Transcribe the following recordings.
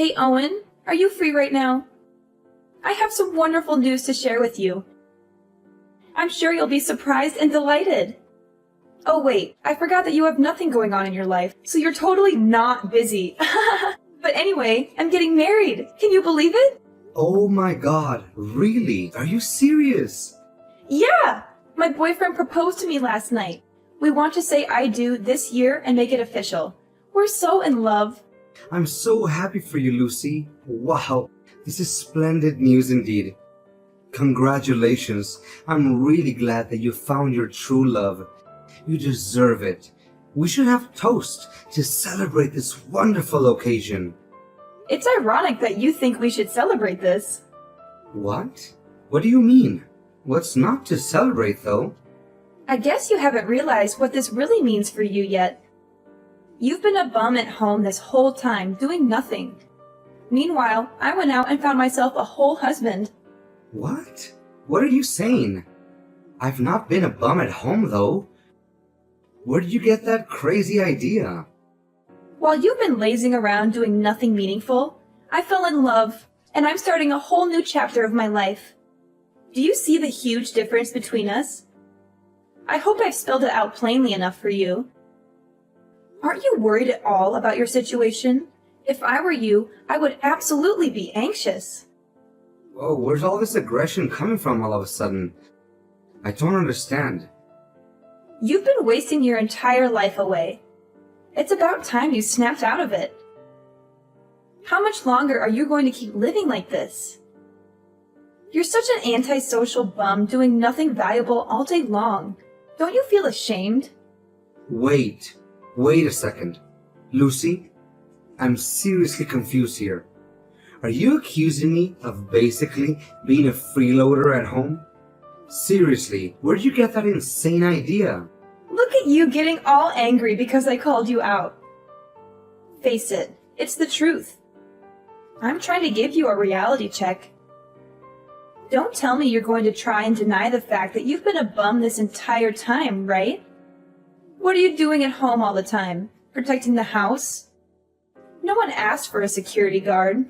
Hey Owen, are you free right now? I have some wonderful news to share with you. I'm sure you'll be surprised and delighted. Oh wait, I forgot that you have nothing going on in your life, so you're totally not busy. But anyway, I'm getting married. Can you believe it? Oh my god, really? Are you serious? Yeah! My boyfriend proposed to me last night. We want to say I do this year and make it official. We're so in love. I'm so happy for you, Lucy. Wow, this is splendid news indeed. Congratulations. I'm really glad that you found your true love. You deserve it. We should have toast to celebrate this wonderful occasion. It's ironic that you think we should celebrate this. What? What do you mean? What's not to celebrate, though? I guess you haven't realized what this really means for you yet. You've been a bum at home this whole time, doing nothing. Meanwhile, I went out and found myself a whole husband. What? What are you saying? I've not been a bum at home, though. Where did you get that crazy idea? While you've been lazing around doing nothing meaningful, I fell in love, and I'm starting a whole new chapter of my life. Do you see the huge difference between us? I hope I've spelled it out plainly enough for you. Aren't you worried at all about your situation? If I were you, I would absolutely be anxious. Oh, where's all this aggression coming from all of a sudden? I don't understand. You've been wasting your entire life away. It's about time you snapped out of it. How much longer are you going to keep living like this? You're such an antisocial bum doing nothing valuable all day long. Don't you feel ashamed? Wait a second. Lucy, I'm seriously confused here. Are you accusing me of basically being a freeloader at home? Seriously, where did you get that insane idea? Look at you getting all angry because I called you out. Face it, it's the truth. I'm trying to give you a reality check. Don't tell me you're going to try and deny the fact that you've been a bum this entire time, right? What are you doing at home all the time? Protecting the house? No one asked for a security guard.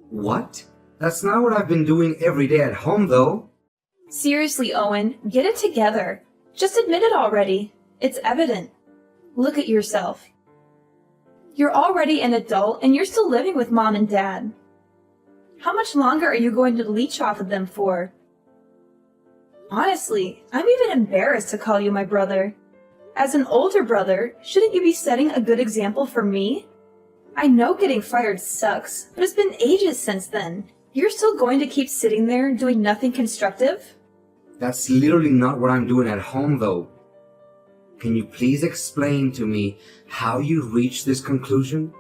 What? That's not what I've been doing every day at home, though. Seriously, Owen, get it together. Just admit it already. It's evident. Look at yourself. You're already an adult and you're still living with mom and dad. How much longer are you going to leech off of them for? Honestly, I'm even embarrassed to call you my brother. As an older brother, shouldn't you be setting a good example for me? I know getting fired sucks, but it's been ages since then. You're still going to keep sitting there doing nothing constructive? That's literally not what I'm doing at home, though. Can you please explain to me how you reached this conclusion?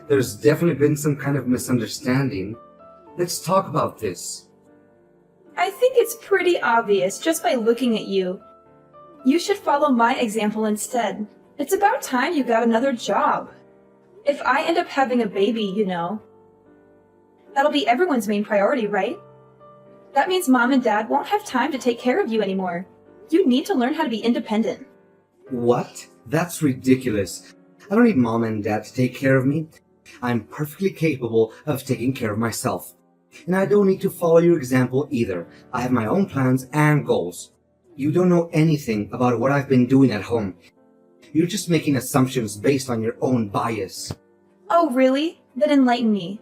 There's definitely been some kind of misunderstanding. Let's talk about this. I think it's pretty obvious just by looking at you. You should follow my example instead. It's about time you got another job. If I end up having a baby, that'll be everyone's main priority, right? That means mom and dad won't have time to take care of you anymore. You need to learn how to be independent. What? That's ridiculous. I don't need mom and dad to take care of me. I'm perfectly capable of taking care of myself. And I don't need to follow your example either. I have my own plans and goals. You don't know anything about what I've been doing at home. You're just making assumptions based on your own bias. Oh, really? Then enlighten me.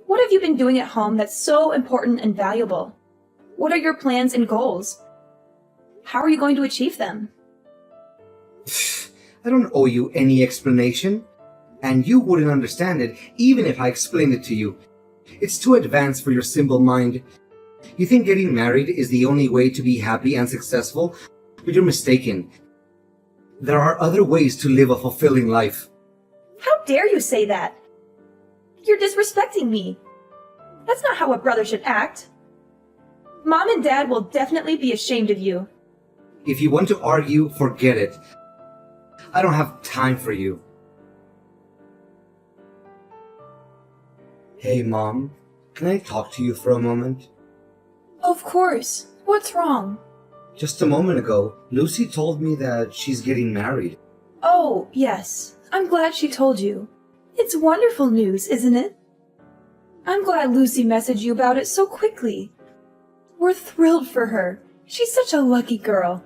What have you been doing at home that's so important and valuable? What are your plans and goals? How are you going to achieve them? I don't owe you any explanation. And you wouldn't understand it even if I explained it to you. It's too advanced for your simple mind. You think getting married is the only way to be happy and successful? But you're mistaken. There are other ways to live a fulfilling life. How dare you say that? You're disrespecting me. That's not how a brother should act. Mom and dad will definitely be ashamed of you. If you want to argue, forget it. I don't have time for you. Hey, Mom, can I talk to you for a moment? Of course. What's wrong? Just a moment ago, Lucy told me that she's getting married. Oh, yes. I'm glad she told you. It's wonderful news, isn't it? I'm glad Lucy messaged you about it so quickly. We're thrilled for her. She's such a lucky girl.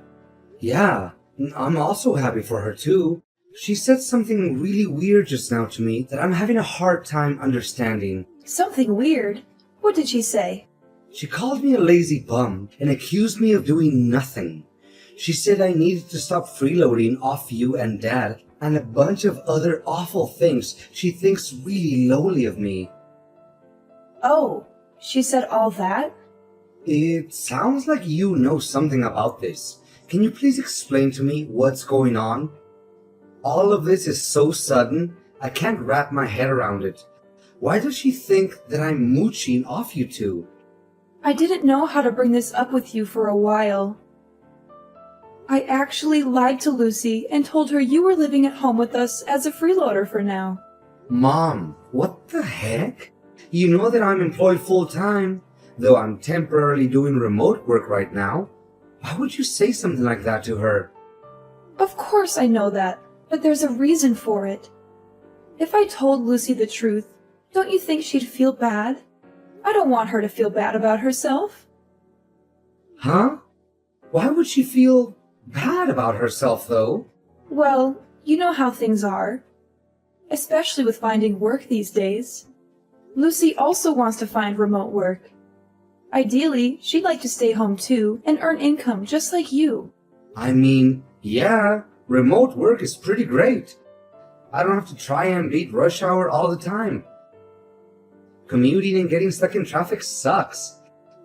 Yeah, I'm also happy for her too. She said something really weird just now to me that I'm having a hard time understanding. Something weird? What did she say? She called me a lazy bum and accused me of doing nothing. She said I needed to stop freeloading off you and Dad and a bunch of other awful things she thinks really lowly of me. Oh, she said all that? It sounds like you know something about this. Can you please explain to me what's going on? All of this is so sudden, I can't wrap my head around it. Why does she think that I'm mooching off you two? I didn't know how to bring this up with you for a while. I actually lied to Lucy and told her you were living at home with us as a freeloader for now. Mom, what the heck? You know that I'm employed full-time, though I'm temporarily doing remote work right now. Why would you say something like that to her? Of course I know that, but there's a reason for it. If I told Lucy the truth, don't you think she'd feel bad? I don't want her to feel bad about herself. Huh? Why would she feel bad about herself, though? Well, you know how things are. Especially with finding work these days. Lucy also wants to find remote work. Ideally, she'd like to stay home too and earn income just like you. I mean, yeah, remote work is pretty great. I don't have to try and beat rush hour all the time. Commuting and getting stuck in traffic sucks.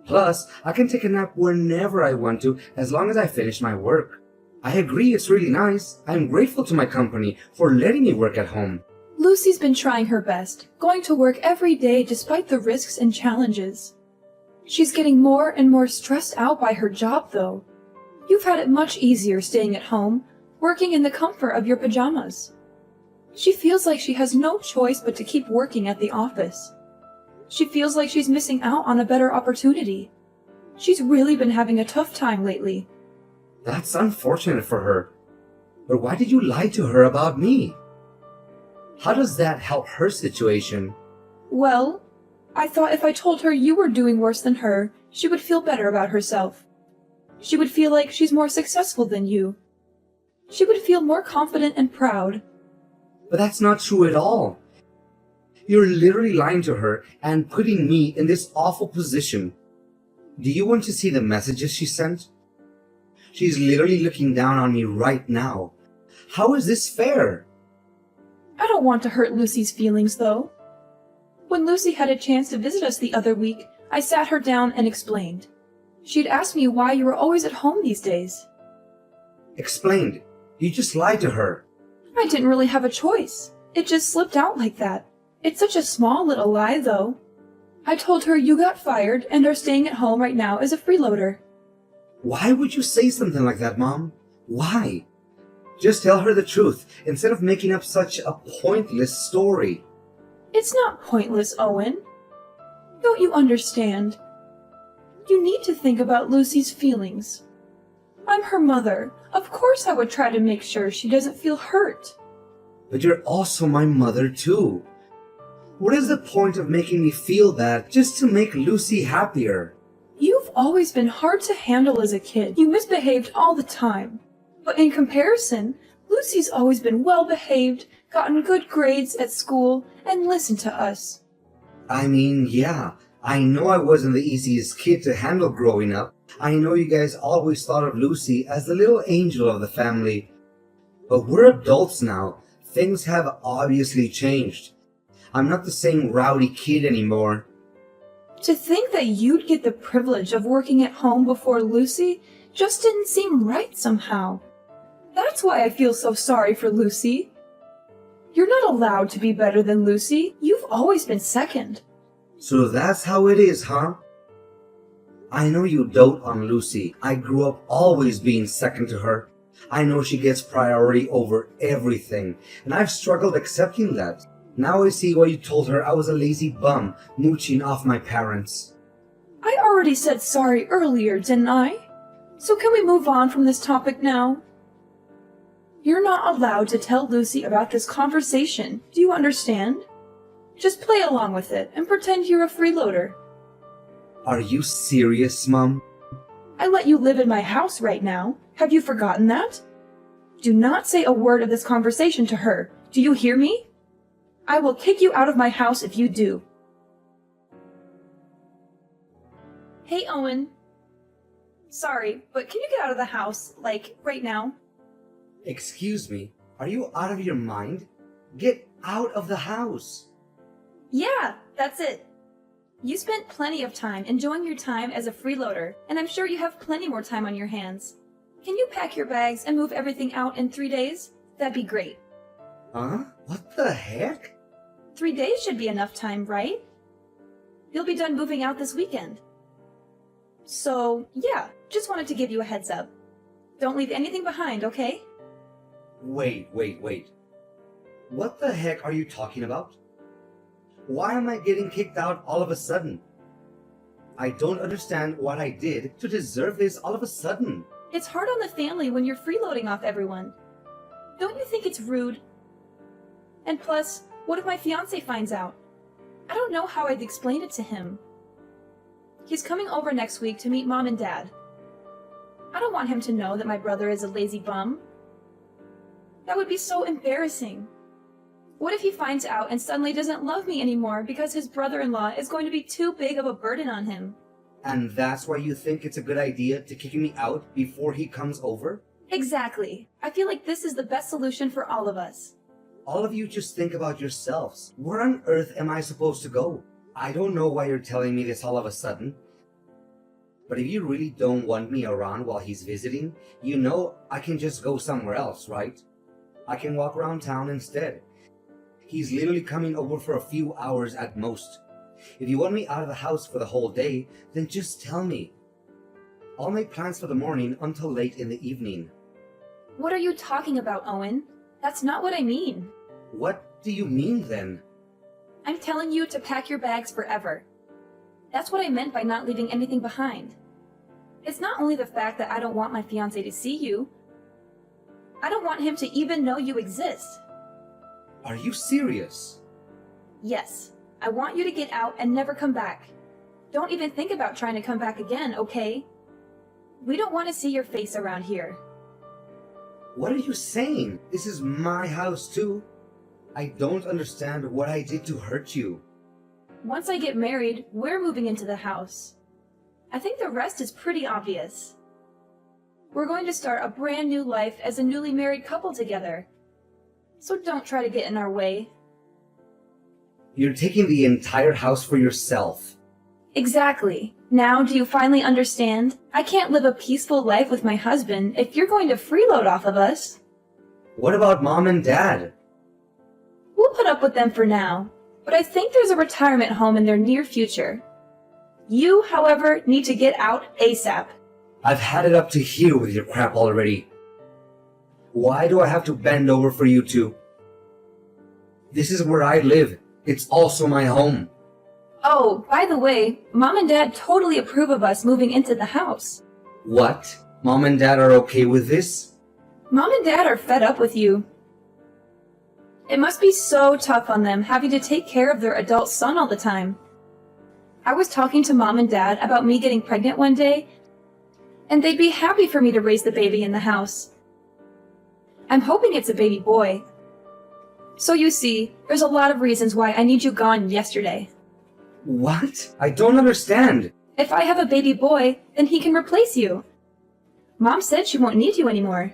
Plus, I can take a nap whenever I want to as long as I finish my work. I agree it's really nice. I'm grateful to my company for letting me work at home. Lucy's been trying her best, going to work every day despite the risks and challenges. She's getting more and more stressed out by her job, though. You've had it much easier staying at home, working in the comfort of your pajamas. She feels like she has no choice but to keep working at the office. She feels like she's missing out on a better opportunity. She's really been having a tough time lately. That's unfortunate for her. But why did you lie to her about me? How does that help her situation? Well, I thought if I told her you were doing worse than her, she would feel better about herself. She would feel like she's more successful than you. She would feel more confident and proud. But that's not true at all. You're literally lying to her and putting me in this awful position. Do you want to see the messages she sent? She's literally looking down on me right now. How is this fair? I don't want to hurt Lucy's feelings, though. When Lucy had a chance to visit us the other week, I sat her down and explained. She'd asked me why you were always at home these days. Explained. You just lied to her. I didn't really have a choice. It just slipped out like that. It's such a small little lie, though. I told her you got fired and are staying at home right now as a freeloader. Why would you say something like that, Mom? Why? Just tell her the truth instead of making up such a pointless story. It's not pointless, Owen. Don't you understand? You need to think about Lucy's feelings. I'm her mother. Of course I would try to make sure she doesn't feel hurt. But you're also my mother, too. What is the point of making me feel that just to make Lucy happier? You've always been hard to handle as a kid. You misbehaved all the time. But in comparison, Lucy's always been well-behaved, gotten good grades at school, and listened to us. I mean, yeah, I know I wasn't the easiest kid to handle growing up. I know you guys always thought of Lucy as the little angel of the family. But we're adults now. Things have obviously changed. I'm not the same rowdy kid anymore. To think that you'd get the privilege of working at home before Lucy just didn't seem right somehow. That's why I feel so sorry for Lucy. You're not allowed to be better than Lucy. You've always been second. So that's how it is, huh? I know you dote on Lucy. I grew up always being second to her. I know she gets priority over everything, and I've struggled accepting that. Now I see why you told her I was a lazy bum mooching off my parents. I already said sorry earlier, didn't I? So can we move on from this topic now? You're not allowed to tell Lucy about this conversation. Do you understand? Just play along with it and pretend you're a freeloader. Are you serious, Mom? I let you live in my house right now. Have you forgotten that? Do not say a word of this conversation to her. Do you hear me? I will kick you out of my house if you do. Hey, Owen. Sorry, but can you get out of the house, like, right now? Excuse me, are you out of your mind? Get out of the house. Yeah, that's it. You spent plenty of time enjoying your time as a freeloader, and I'm sure you have plenty more time on your hands. Can you pack your bags and move everything out in 3 days? That'd be great. Huh? What the heck? 3 days should be enough time, right? You'll be done moving out this weekend. So, yeah, just wanted to give you a heads up. Don't leave anything behind, okay? Wait. What the heck are you talking about? Why am I getting kicked out all of a sudden? I don't understand what I did to deserve this all of a sudden. It's hard on the family when you're freeloading off everyone. Don't you think it's rude? And plus, what if my fiancé finds out? I don't know how I'd explain it to him. He's coming over next week to meet Mom and Dad. I don't want him to know that my brother is a lazy bum. That would be so embarrassing. What if he finds out and suddenly doesn't love me anymore because his brother-in-law is going to be too big of a burden on him? And that's why you think it's a good idea to kick me out before he comes over? Exactly. I feel like this is the best solution for all of us. All of you just think about yourselves. Where on earth am I supposed to go? I don't know why you're telling me this all of a sudden. But if you really don't want me around while he's visiting, you know I can just go somewhere else, right? I can walk around town instead. He's literally coming over for a few hours at most. If you want me out of the house for the whole day, then just tell me. I'll make plans for the morning until late in the evening. What are you talking about, Owen? That's not what I mean. What do you mean then? I'm telling you to pack your bags forever. That's what I meant by not leaving anything behind. It's not only the fact that I don't want my fiancé to see you. I don't want him to even know you exist. Are you serious? Yes, I want you to get out and never come back. Don't even think about trying to come back again, okay? We don't want to see your face around here. What are you saying? This is my house too. I don't understand what I did to hurt you. Once I get married, we're moving into the house. I think the rest is pretty obvious. We're going to start a brand new life as a newly married couple together. So don't try to get in our way. You're taking the entire house for yourself. Exactly. Now do you finally understand? I can't live a peaceful life with my husband if you're going to freeload off of us. What about Mom and Dad? We'll put up with them for now, but I think there's a retirement home in their near future. You, however, need to get out ASAP. I've had it up to here with your crap already. Why do I have to bend over for you two? This is where I live. It's also my home. Oh, by the way, Mom and Dad totally approve of us moving into the house. What? Mom and Dad are okay with this? Mom and Dad are fed up with you. It must be so tough on them having to take care of their adult son all the time. I was talking to Mom and Dad about me getting pregnant one day, and they'd be happy for me to raise the baby in the house. I'm hoping it's a baby boy. So you see, there's a lot of reasons why I need you gone yesterday. What? I don't understand. If I have a baby boy, then he can replace you. Mom said she won't need you anymore.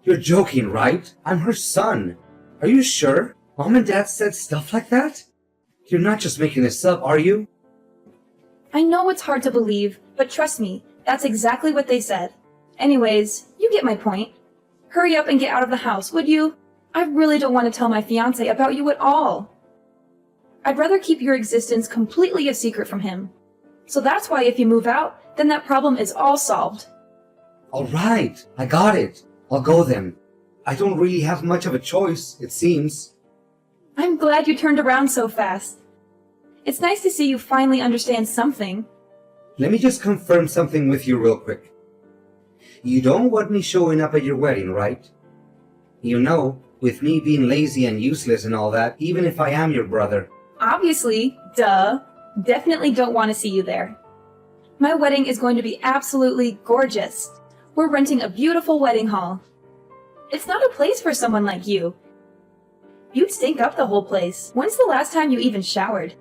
You're joking, right? I'm her son. Are you sure? Mom and Dad said stuff like that? You're not just making this up, are you? I know it's hard to believe, but trust me, that's exactly what they said. Anyways, you get my point. Hurry up and get out of the house, would you? I really don't want to tell my fiancé about you at all. I'd rather keep your existence completely a secret from him. So that's why if you move out, then that problem is all solved. All right, I got it. I'll go then. I don't really have much of a choice, it seems. I'm glad you turned around so fast. It's nice to see you finally understand something. Let me just confirm something with you real quick. You don't want me showing up at your wedding, right? You know, with me being lazy and useless and all that, even if I am your brother. Obviously, duh. Definitely don't want to see you there. My wedding is going to be absolutely gorgeous. We're renting a beautiful wedding hall. It's not a place for someone like you. You'd stink up the whole place. When's the last time you even showered?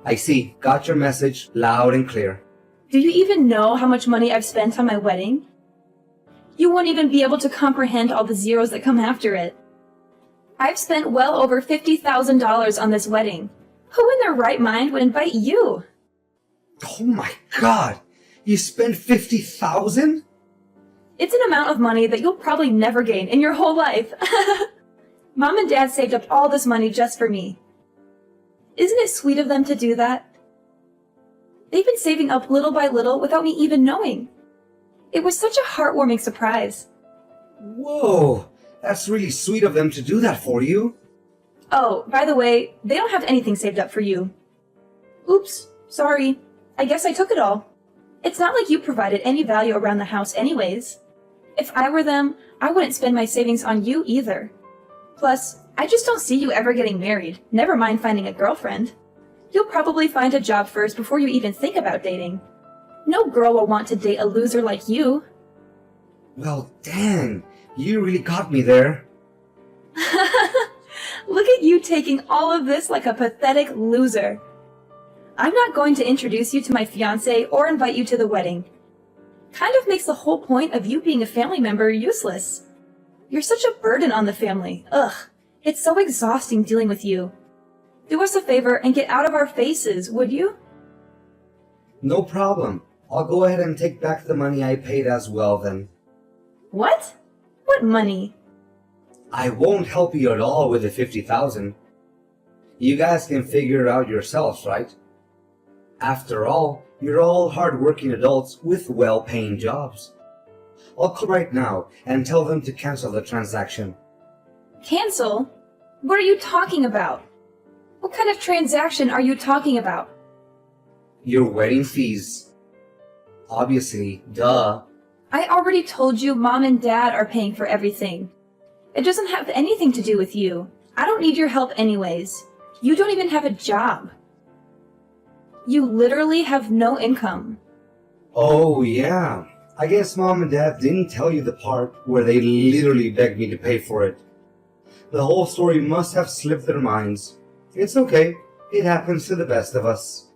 I see. Got your message loud and clear. Do you even know how much money I've spent on my wedding? You won't even be able to comprehend all the zeros that come after it. I've spent well over $50,000 on this wedding. Who in their right mind would invite you? Oh my god! You spent $50,000? It's an amount of money that you'll probably never gain in your whole life. Mom and Dad saved up all this money just for me. Isn't it sweet of them to do that? They've been saving up little by little without me even knowing. It was such a heartwarming surprise. Whoa! That's really sweet of them to do that for you. Oh, by the way, they don't have anything saved up for you. Oops, sorry. I guess I took it all. It's not like you provided any value around the house anyways. If I were them, I wouldn't spend my savings on you either. Plus, I just don't see you ever getting married, never mind finding a girlfriend. You'll probably find a job first before you even think about dating. No girl will want to date a loser like you. Well, dang. You really got me there. Look at you taking all of this like a pathetic loser. I'm not going to introduce you to my fiancé or invite you to the wedding. Kind of makes the whole point of you being a family member useless. You're such a burden on the family. Ugh, it's so exhausting dealing with you. Do us a favor and get out of our faces, would you? No problem. I'll go ahead and take back the money I paid as well then. What? What money? I won't help you at all with the $50,000. You guys can figure it out yourselves, right? After all, you're all hard-working adults with well-paying jobs. I'll call right now and tell them to cancel the transaction. Cancel? What are you talking about? What kind of transaction are you talking about? Your wedding fees. Obviously, duh. I already told you Mom and Dad are paying for everything. It doesn't have anything to do with you. I don't need your help anyways. You don't even have a job. You literally have no income. Oh, yeah. I guess Mom and Dad didn't tell you the part where they literally begged me to pay for it. The whole story must have slipped their minds. It's okay. It happens to the best of us.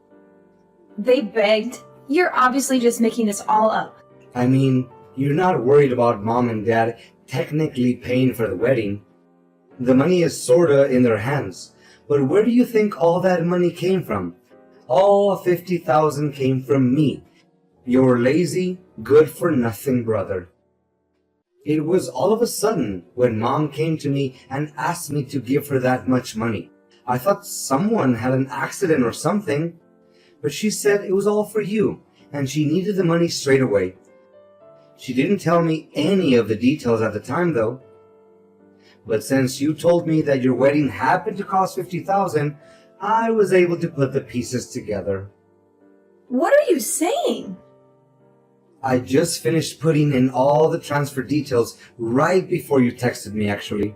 They begged? You're obviously just making this all up. I mean, you're not worried about Mom and Dad technically paying for the wedding. The money is sorta in their hands. But where do you think all that money came from? All $50,000 came from me, your lazy, good-for-nothing brother. It was all of a sudden when Mom came to me and asked me to give her that much money. I thought someone had an accident or something, but she said it was all for you, and she needed the money straight away. She didn't tell me any of the details at the time, though. But since you told me that your wedding happened to cost $50,000, I was able to put the pieces together. What are you saying? I just finished putting in all the transfer details right before you texted me, actually.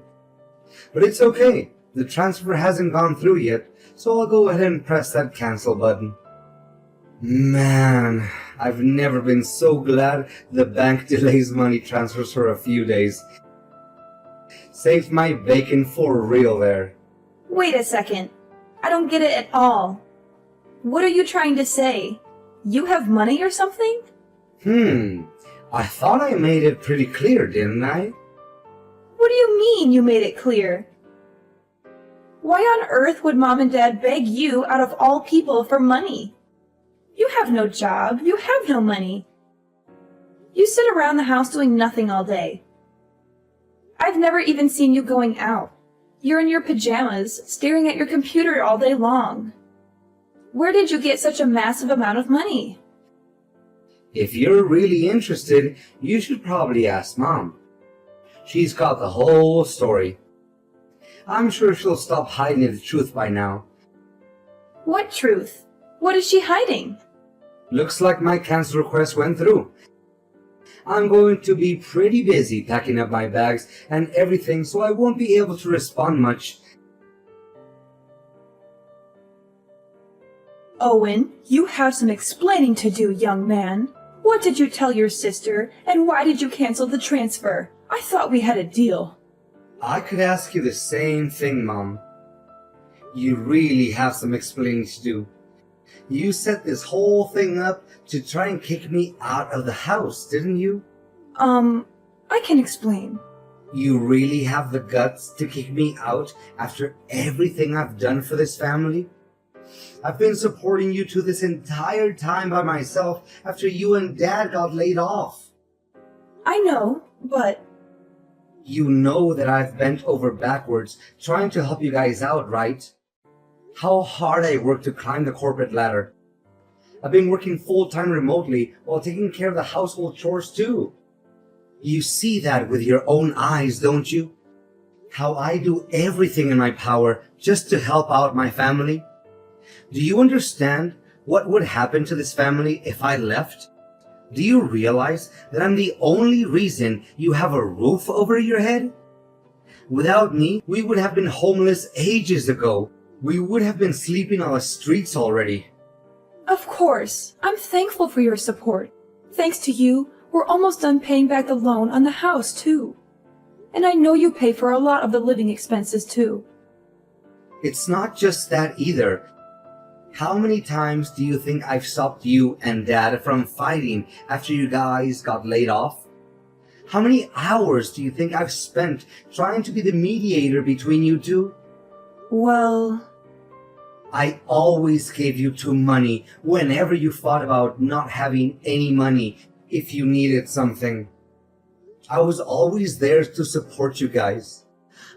But it's okay. The transfer hasn't gone through yet, so I'll go ahead and press that cancel button. Man, I've never been so glad the bank delays money transfers for a few days. Saved my bacon for real there. Wait a second. I don't get it at all. What are you trying to say? You have money or something? I thought I made it pretty clear, didn't I? What do you mean you made it clear? Why on earth would Mom and Dad beg you out of all people for money? You have no job. You have no money. You sit around the house doing nothing all day. I've never even seen you going out. You're in your pajamas, staring at your computer all day long. Where did you get such a massive amount of money? If you're really interested, you should probably ask Mom. She's got the whole story. I'm sure she'll stop hiding the truth by now. What truth? What is she hiding? Looks like my cancel request went through. I'm going to be pretty busy packing up my bags and everything, so I won't be able to respond much. Owen, you have some explaining to do, young man. What did you tell your sister, and why did you cancel the transfer? I thought we had a deal. I could ask you the same thing, Mom. You really have some explaining to do. You set this whole thing up to try and kick me out of the house, didn't you? I can explain. You really have the guts to kick me out after everything I've done for this family? I've been supporting you two this entire time by myself after you and Dad got laid off. I know, but... You know that I've bent over backwards trying to help you guys out, right? How hard I worked to climb the corporate ladder. I've been working full-time remotely while taking care of the household chores too. You see that with your own eyes, don't you? How I do everything in my power just to help out my family. Do you understand what would happen to this family if I left? Do you realize that I'm the only reason you have a roof over your head? Without me, we would have been homeless ages ago. We would have been sleeping on the streets already. Of course, I'm thankful for your support. Thanks to you, we're almost done paying back the loan on the house too. And I know you pay for a lot of the living expenses too. It's not just that either. How many times do you think I've stopped you and Dad from fighting after you guys got laid off? How many hours do you think I've spent trying to be the mediator between you two? Well... I always gave you two money whenever you thought about not having any money if you needed something. I was always there to support you guys.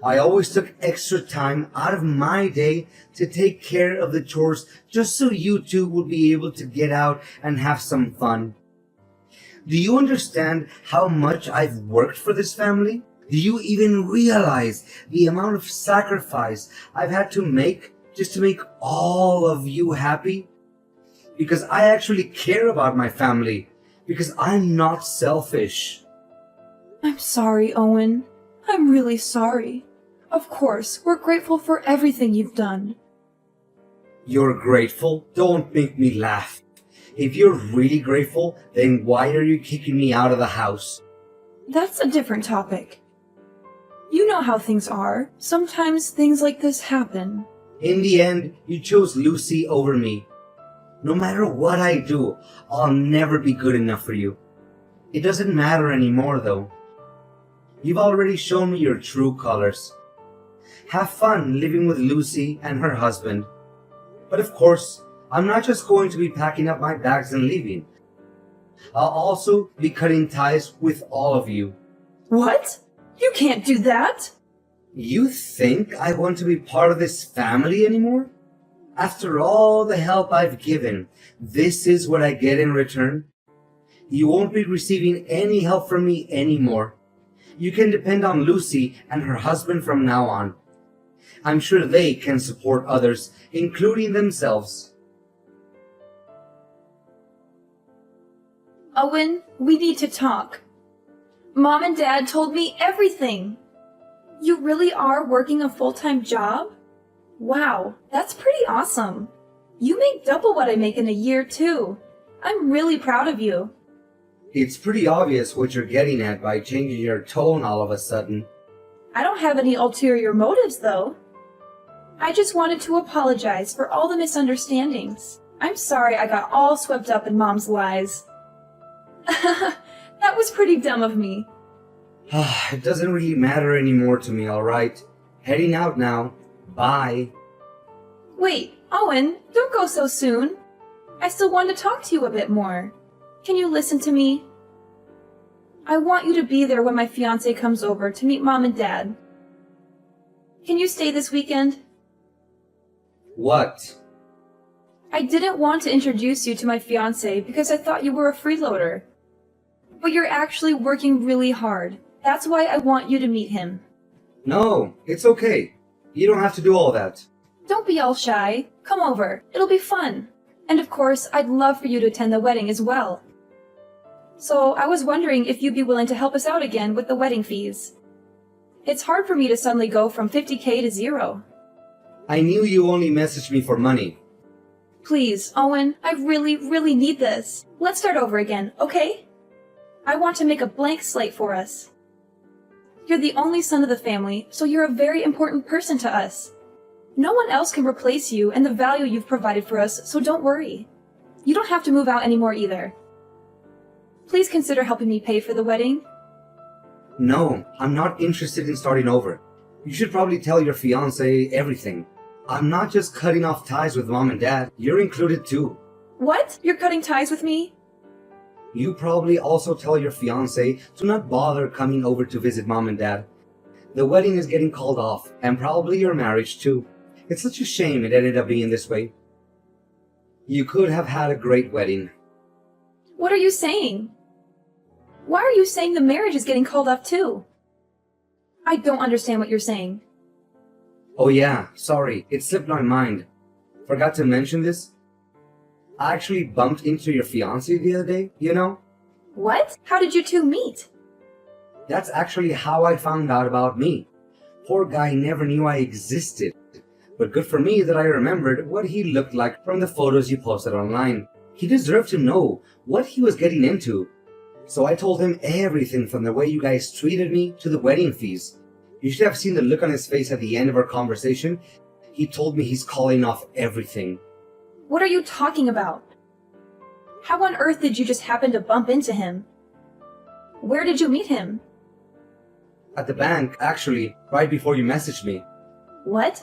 I always took extra time out of my day to take care of the chores just so you two would be able to get out and have some fun. Do you understand how much I've worked for this family? Do you even realize the amount of sacrifice I've had to make just to make all of you happy? Because I actually care about my family. Because I'm not selfish. I'm sorry, Owen. I'm really sorry. Of course, we're grateful for everything you've done. You're grateful? Don't make me laugh. If you're really grateful, then why are you kicking me out of the house? That's a different topic. You know how things are. Sometimes things like this happen. In the end, you chose Lucy over me. No matter what I do, I'll never be good enough for you. It doesn't matter anymore, though. You've already shown me your true colors. Have fun living with Lucy and her husband. But of course, I'm not just going to be packing up my bags and leaving. I'll also be cutting ties with all of you. What? You can't do that! You think I want to be part of this family anymore? After all the help I've given, this is what I get in return? You won't be receiving any help from me anymore. You can depend on Lucy and her husband from now on. I'm sure they can support others, including themselves. Owen, we need to talk. Mom and Dad told me everything. You really are working a full-time job? Wow, that's pretty awesome. You make double what I make in a year, too. I'm really proud of you. It's pretty obvious what you're getting at by changing your tone all of a sudden. I don't have any ulterior motives, though. I just wanted to apologize for all the misunderstandings. I'm sorry I got all swept up in Mom's lies. That was pretty dumb of me. It doesn't really matter anymore to me, alright? Heading out now. Bye. Wait, Owen, don't go so soon. I still want to talk to you a bit more. Can you listen to me? I want you to be there when my fiancé comes over to meet Mom and Dad. Can you stay this weekend? What? I didn't want to introduce you to my fiancé because I thought you were a freeloader. But you're actually working really hard. That's why I want you to meet him. No, it's okay. You don't have to do all that. Don't be all shy. Come over. It'll be fun. And of course, I'd love for you to attend the wedding as well. So I was wondering if you'd be willing to help us out again with the wedding fees. It's hard for me to suddenly go from 50K to zero. I knew you only messaged me for money. Please, Owen, I really need this. Let's start over again, okay? I want to make a blank slate for us. You're the only son of the family, so you're a very important person to us. No one else can replace you and the value you've provided for us, so don't worry. You don't have to move out anymore either. Please consider helping me pay for the wedding. No, I'm not interested in starting over. You should probably tell your fiancé everything. I'm not just cutting off ties with mom and dad, you're included too. What? You're cutting ties with me? You probably also tell your fiancé to not bother coming over to visit mom and dad. The wedding is getting called off, and probably your marriage too. It's such a shame it ended up being this way. You could have had a great wedding. What are you saying? Why are you saying the marriage is getting called off too? I don't understand what you're saying. Oh yeah, sorry, it slipped my mind. Forgot to mention this. I actually bumped into your fiancé the other day, you know? What? How did you two meet? That's actually how I found out about me. Poor guy never knew I existed. But good for me that I remembered what he looked like from the photos you posted online. He deserved to know what he was getting into. So I told him everything from the way you guys treated me to the wedding fees. You should have seen the look on his face at the end of our conversation. He told me he's calling off everything. What are you talking about? How on earth did you just happen to bump into him? Where did you meet him? At the bank, actually, right before you messaged me. What?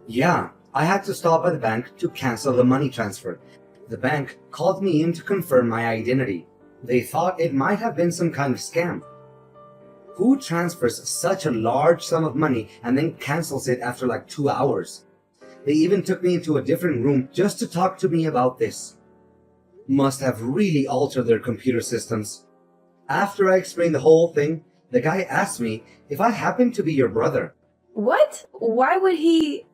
Yeah, I had to stop at the bank to cancel the money transfer. The bank called me in to confirm my identity. They thought it might have been some kind of scam. Who transfers such a large sum of money and then cancels it after like 2 hours? They even took me into a different room just to talk to me about this. Must have really altered their computer systems. After I explained the whole thing, the guy asked me if I happened to be your brother. What? Why would he...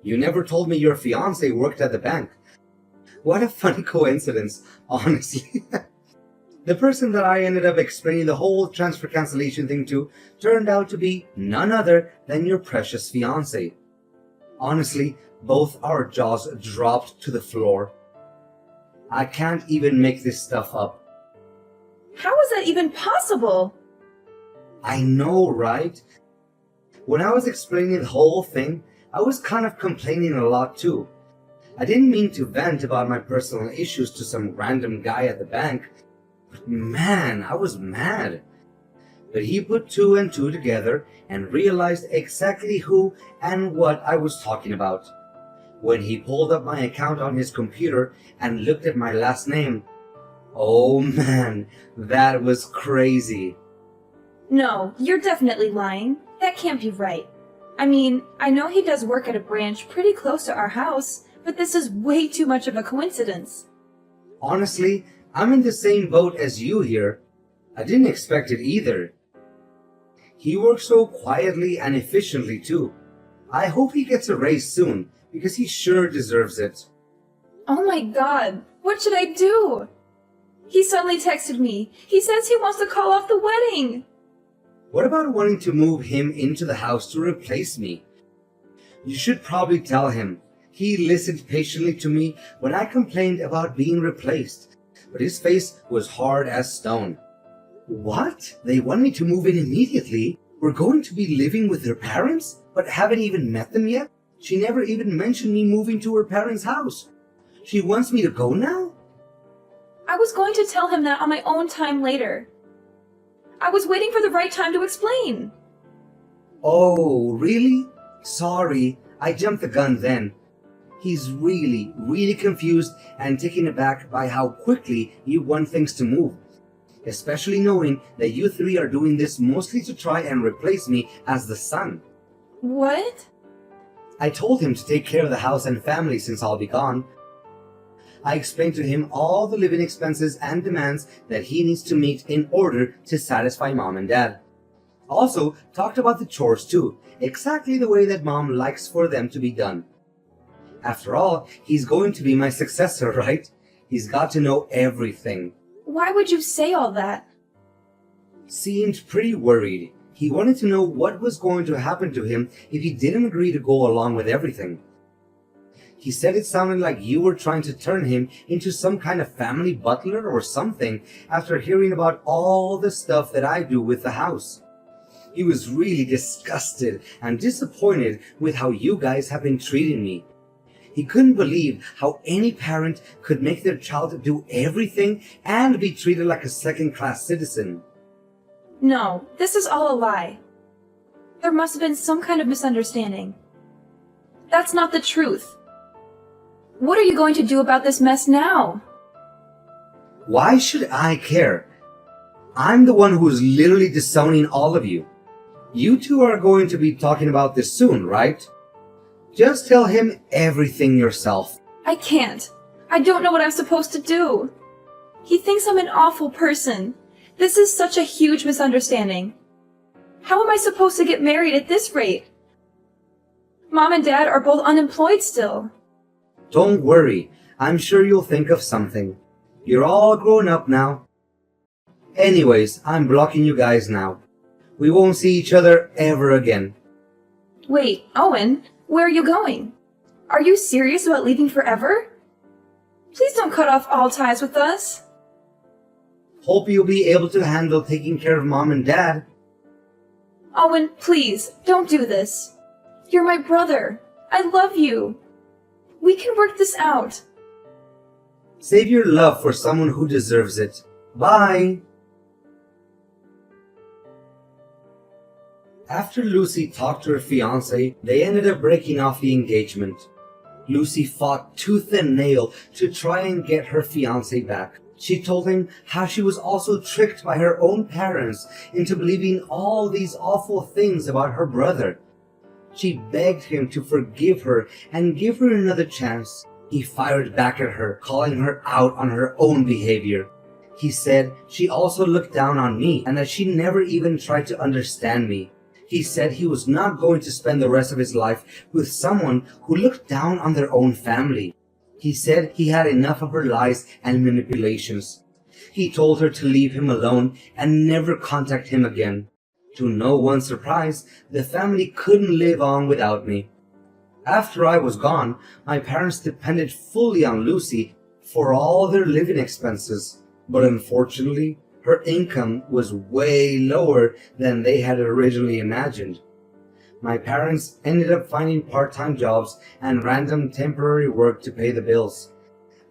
You never told me your fiancé worked at the bank. What a funny coincidence, honestly. The person that I ended up explaining the whole transfer cancellation thing to turned out to be none other than your precious fiancé. Honestly, both our jaws dropped to the floor. I can't even make this stuff up. How is that even possible? I know, right? When I was explaining the whole thing, I was kind of complaining a lot too. I didn't mean to vent about my personal issues to some random guy at the bank. But man, I was mad. But he put two and two together and realized exactly who and what I was talking about. When he pulled up my account on his computer and looked at my last name, oh man, that was crazy. No, you're definitely lying. That can't be right. I mean, I know he does work at a branch pretty close to our house, but this is way too much of a coincidence. Honestly, I'm in the same boat as you here. I didn't expect it either. He works so quietly and efficiently too. I hope he gets a raise soon, because he sure deserves it. Oh my god, what should I do? He suddenly texted me. He says he wants to call off the wedding. What about wanting to move him into the house to replace me? You should probably tell him. He listened patiently to me when I complained about being replaced, but his face was hard as stone. What? They want me to move in immediately? We're going to be living with their parents, but haven't even met them yet? She never even mentioned me moving to her parents' house. She wants me to go now? I was going to tell him that on my own time later. I was waiting for the right time to explain. Oh, really? Sorry, I jumped the gun then. He's really confused and taken aback by how quickly you want things to move. Especially knowing that you three are doing this mostly to try and replace me as the son. What? I told him to take care of the house and family since I'll be gone. I explained to him all the living expenses and demands that he needs to meet in order to satisfy mom and dad. Also, talked about the chores too, exactly the way that mom likes for them to be done. After all, he's going to be my successor, right? He's got to know everything. Why would you say all that? Seemed pretty worried. He wanted to know what was going to happen to him if he didn't agree to go along with everything. He said it sounded like you were trying to turn him into some kind of family butler or something after hearing about all the stuff that I do with the house. He was really disgusted and disappointed with how you guys have been treating me. He couldn't believe how any parent could make their child do everything and be treated like a second-class citizen. No, this is all a lie. There must have been some kind of misunderstanding. That's not the truth. What are you going to do about this mess now? Why should I care? I'm the one who's literally disowning all of you. You two are going to be talking about this soon, right? Just tell him everything yourself. I can't. I don't know what I'm supposed to do. He thinks I'm an awful person. This is such a huge misunderstanding. How am I supposed to get married at this rate? Mom and Dad are both unemployed still. Don't worry. I'm sure you'll think of something. You're all grown up now. Anyways, I'm blocking you guys now. We won't see each other ever again. Wait, Owen, where are you going? Are you serious about leaving forever? Please don't cut off all ties with us. Hope you'll be able to handle taking care of Mom and Dad. Owen, please, don't do this. You're my brother. I love you. We can work this out. Save your love for someone who deserves it. Bye! After Lucy talked to her fiancé, they ended up breaking off the engagement. Lucy fought tooth and nail to try and get her fiancé back. She told him how she was also tricked by her own parents into believing all these awful things about her brother. She begged him to forgive her and give her another chance. He fired back at her, calling her out on her own behavior. He said she also looked down on me and that she never even tried to understand me. He said he was not going to spend the rest of his life with someone who looked down on their own family. He said he had enough of her lies and manipulations. He told her to leave him alone and never contact him again. To no one's surprise, the family couldn't live on without me. After I was gone, my parents depended fully on Lucy for all their living expenses. But unfortunately, her income was way lower than they had originally imagined. My parents ended up finding part-time jobs and random temporary work to pay the bills.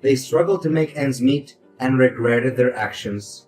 They struggled to make ends meet and regretted their actions.